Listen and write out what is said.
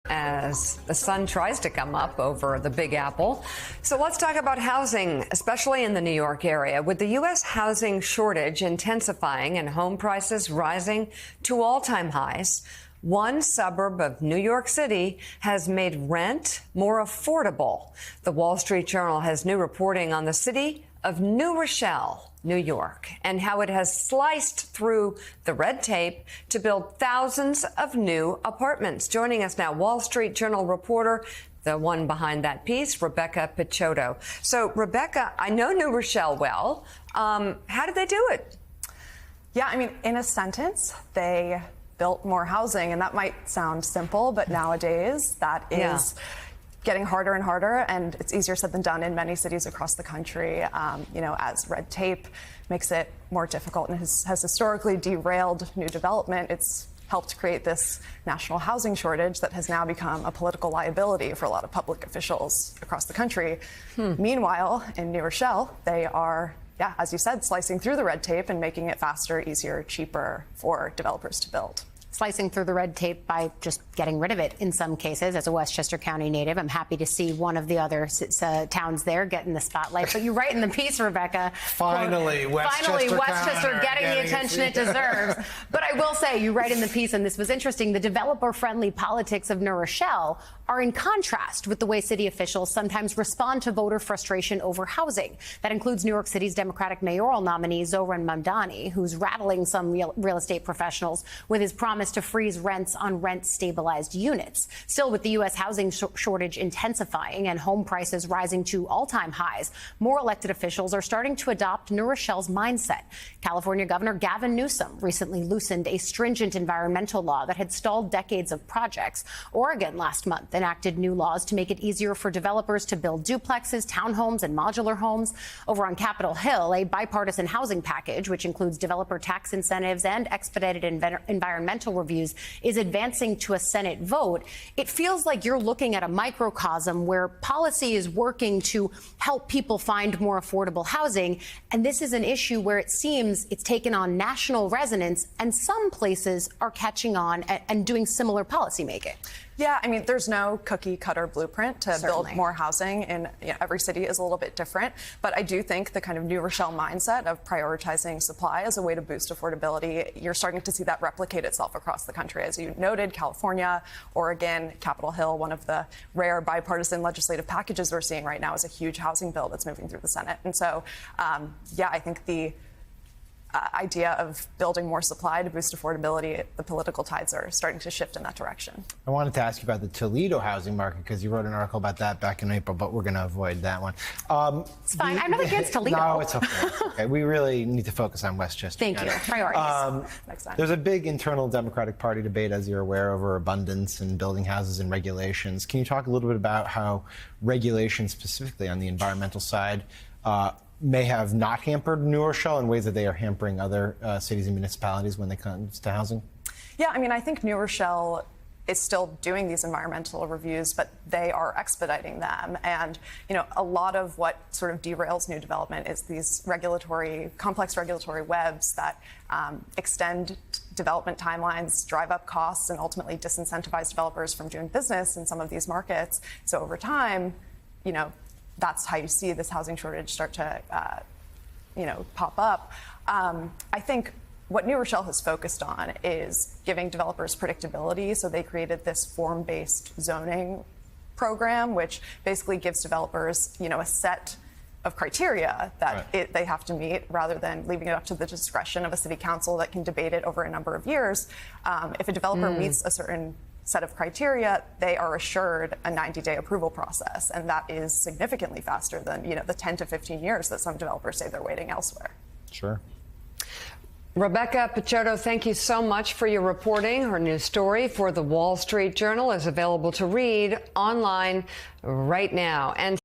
as the sun tries to come up over the Big Apple. So let's talk about housing, especially in the New York area. With the U.S. housing shortage intensifying and home prices rising to all-time highs, one suburb of New York City has made rent more affordable. The Wall Street Journal has new reporting on the city of New Rochelle, New York, and how it has sliced through the red tape to build thousands of new apartments. Joining us now, Wall Street Journal reporter, the one behind that piece, Rebecca Picciotto. So, Rebecca, I know New Rochelle well. How did they do it? Yeah, I mean, in a sentence, they built more housing, and that might sound simple, but nowadays that is getting harder and harder, and it's easier said than done in many cities across the country, as red tape makes it more difficult and has historically derailed new development. It's helped create this national housing shortage that has now become a political liability for a lot of public officials across the country. Meanwhile, in New Rochelle, they are, as you said, slicing through the red tape and making it faster, easier, cheaper for developers to build. Slicing through the red tape by just getting rid of it in some cases. As a Westchester County native, I'm happy to see one of the other towns there getting the spotlight. But you write in the piece, Rebecca. Finally, Westchester getting the attention it deserves. But I will say, you write in the piece, and this was interesting, the developer-friendly politics of New Rochelle are in contrast with the way city officials sometimes respond to voter frustration over housing. That includes New York City's Democratic mayoral nominee, Zohran Mamdani, who's rattling some real estate professionals with his promise to freeze rents on rent-stabilized units. Still, with the U.S. housing shortage intensifying and home prices rising to all-time highs, more elected officials are starting to adopt New Rochelle's mindset. California Governor Gavin Newsom recently loosened a stringent environmental law that had stalled decades of projects. Oregon last month enacted new laws to make it easier for developers to build duplexes, townhomes, and modular homes. Over on Capitol Hill, a bipartisan housing package, which includes developer tax incentives and expedited environmental reviews, is advancing to a Senate vote. It feels like you're looking at a microcosm where policy is working to help people find more affordable housing, and this is an issue where it seems it's taken on national resonance, and some places are catching on and doing similar policymaking. Yeah, I mean, there's no cookie-cutter blueprint to build more housing, and every city is a little bit different. But I do think the kind of New Rochelle mindset of prioritizing supply as a way to boost affordability, you're starting to see that replicate itself across the country. As you noted, California, Oregon, Capitol Hill, one of the rare bipartisan legislative packages we're seeing right now is a huge housing bill that's moving through the Senate. And so, I think the idea of building more supply to boost affordability, the political tides are starting to shift in that direction. I wanted to ask you about the Toledo housing market because you wrote an article about that back in April, but we're going to avoid that one. It's fine. I'm not against Toledo. No, it's okay. It's okay. We really need to focus on Westchester. Thank you. Priorities. Next time. There's a big internal Democratic Party debate, as you're aware, over abundance and building houses and regulations. Can you talk a little bit about how regulations, specifically on the environmental side, may have not hampered New Rochelle in ways that they are hampering other cities and municipalities when it comes to housing? Yeah, I mean, I think New Rochelle is still doing these environmental reviews, but they are expediting them. And, a lot of what sort of derails new development is these complex regulatory webs that extend development timelines, drive up costs, and ultimately disincentivize developers from doing business in some of these markets. So over time, that's how you see this housing shortage start to, pop up. I think what New Rochelle has focused on is giving developers predictability. So they created this form-based zoning program, which basically gives developers, a set of criteria that they have to meet, rather than leaving it up to the discretion of a city council that can debate it over a number of years. If a developer meets a certain set of criteria, they are assured a 90-day approval process, and that is significantly faster than the 10 to 15 years that some developers say they're waiting elsewhere. Sure. Rebecca Picciotto, thank you so much for your reporting. Her new story for the Wall Street Journal is available to read online right now. And